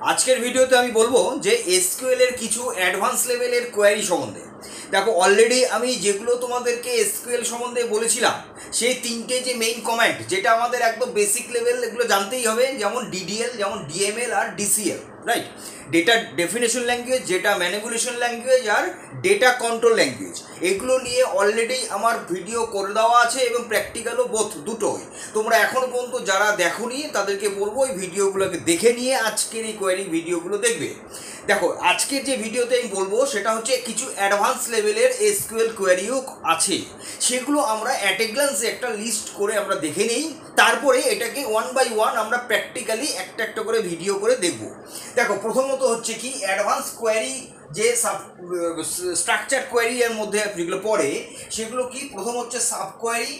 আজকের ভিডিওতে আমি বলবো যে এসকিউএল এর কিছু অ্যাডভান্স লেভেলের কোয়ারি সম্বন্ধে। দেখো, অলরেডি আমি যেগুলো তোমাদেরকে এসকিউএল সম্বন্ধে বলেছিলাম সেই তিনটে যে মেইন কমান্ড, যেটা আমাদের একদম বেসিক লেভেল, এগুলো জানতেই হবে, যেমন ডিডিএল, যেমন ডিএমএল আর DCL, right? Data definition language, data manipulation language আর ডেটা কন্ট্রোল ল্যাঙ্গুয়েজ, এগুলো নিয়ে অলরেডি আমার ভিডিও করে দেওয়া আছে এবং প্র্যাকটিক্যালও বোথ দুটোই। তোমরা এখনও পর্যন্ত যারা দেখোনি তাদেরকে বলবো এই ভিডিওগুলোকে দেখে নিয়ে আজকের এই কোয়ারি ভিডিওগুলো দেখবে। দেখো, আজকের যে ভিডিওতে আমি বলবো সেটা হচ্ছে কিছু অ্যাডভান্স লেভেলের এসকিউএল কোয়ারিও আছে, সেগুলো আমরা অ্যাট এ গ্লান্সে একটা লিস্ট করে আমরা দেখে নিই, তারপরে এটাকে ওয়ান বাই ওয়ান আমরা প্র্যাকটিক্যালি একটা একটা করে ভিডিও করে দেখব। দেখো, প্রথমত হচ্ছে কি অ্যাডভান্স কোয়ারি, যে স্ট্রাকচার কোয়ারি এর মধ্যে যেগুলো পড়ে সেগুলো কি, প্রথম হচ্ছে সাব কোয়ারি।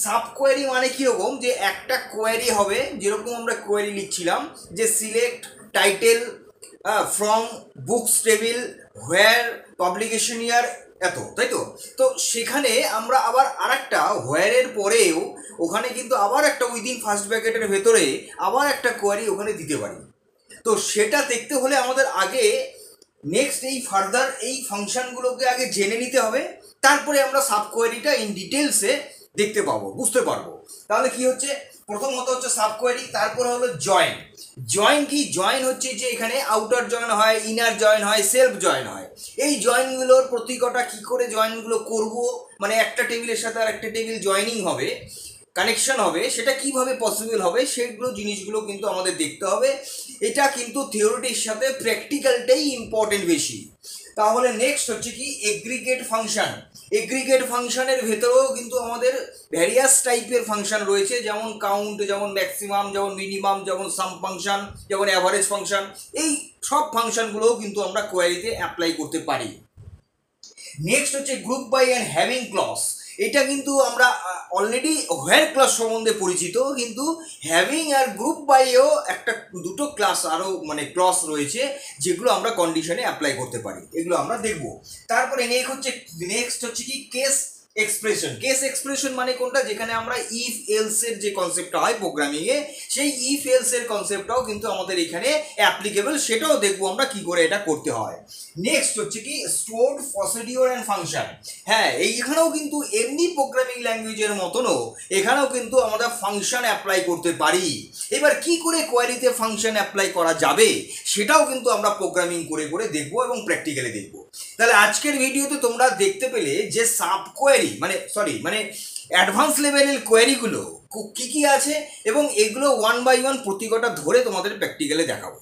সাব কোয়ারি মানে কীরকম, যে একটা কোয়ারি হবে, যেরকম আমরা কোয়ারি লিখছিলাম যে select title from books table where publication year, এত, তাই তো? তো সেখানে আমরা আবার আরেকটা হোয়ারের পরেও ওখানে কিন্তু আবার একটা উইদিন ফার্স্ট ব্র্যাকেটের ভেতরে আবার একটা কোয়ারি ওখানে দিতে পারি। তো সেটা দেখতে হলে আমাদের আগে নেক্সট এই ফার্দার এই ফাংশনগুলোকে আগে জেনে নিতে হবে, তারপরে আমরা সাব কোয়ারিটা ইন ডিটেলসে দেখতে পাবো, বুঝতে পারবো। তাহলে কি হচ্ছে, প্রথমত হচ্ছে সাব কোয়ারি, তারপরে হলো জয়েন। জয়েন কি, জয়েন হচ্ছে যে এখানে আউটার জয়েন হয়, ইনার জয়েন হয়, সেলফ জয়েন হয়। এই জয়েনগুলোর প্রতিকটা কি করে জয়েনগুলো করব, মানে একটা টেবিলের সাথে আর একটা টেবিল জয়েনিং হবে, কানেকশন হবে, সেটা কিভাবে পসিবল হবে, সেগুলো জিনিসগুলো কিন্তু আমাদের দেখতে হবে। এটা কিন্তু থিওরিটির সাথে প্র্যাকটিক্যালটাই ইম্পর্টেন্ট বেশি। তাহলে নেক্সট হচ্ছে কি এগ্রিগেট ফাংশন। এগ্রিগেট ফাংশনের ভেতরেও কিন্তু আমাদের ভ্যারিয়াস টাইপের ফাংশন রয়েছে, যেমন কাউন্ট, যেমন ম্যাক্সিমাম, যেমন মিনিমাম, যেমন সাম ফাংশন, যেমন অ্যাভারেজ ফাংশন। এই সব ফাংশনগুলোও কিন্তু আমরা কোয়ারিতে অ্যাপ্লাই করতে পারি। নেক্সট হচ্ছে group by and having clause. এটা কিন্তু আমরা অলরেডি হোয়ার ক্লাস সম্বন্ধে পরিচিত, কিন্তু হ্যাভিং আর গ্রুপ বাইয়েও একটা দুটো ক্লাস আরও মানে ক্লস রয়েছে, যেগুলো আমরা কন্ডিশনে অ্যাপ্লাই করতে পারি, এগুলো আমরা দেখব। তারপরে নেক্সট হচ্ছে কি কেস এক্সপ্রেশন। কেস এক্সপ্রেশন মানে কোনটা, যেখানে আমরা ইফ এলস এর যে কনসেপ্টটা হয় প্রোগ্রামিংয়ে, সেই ইফ এলস এর কনসেপ্টটাও কিন্তু আমাদের এখানে অ্যাপ্লিকেবল, সেটাও দেখবো আমরা কি করে এটা করতে হয়। নেক্সট হচ্ছে কি স্টোরড প্রসিডিওর অ্যান্ড ফাংশন। হ্যাঁ, এইখানেও কিন্তু এমনি প্রোগ্রামিং ল্যাঙ্গুয়েজের মতনও এখানেও কিন্তু আমরা ফাংশন অ্যাপ্লাই করতে পারি। এবার কি করে কোয়ারিতে ফাংশন অ্যাপ্লাই করা যাবে সেটাও কিন্তু আমরা প্রোগ্রামিং করে করে দেখবো এবং প্র্যাকটিক্যালি দেখবো। তাহলে আজকের ভিডিওতে তোমরা দেখতে পেলে যে সাব কোয়ারি মানে অ্যাডভান্স লেভেলের কোয়ারিগুলো কী কী আছে, এবং এগুলো ওয়ান বাই ওয়ান প্রতিকটা ধরে তোমাদের প্র্যাকটিক্যালে দেখাবো।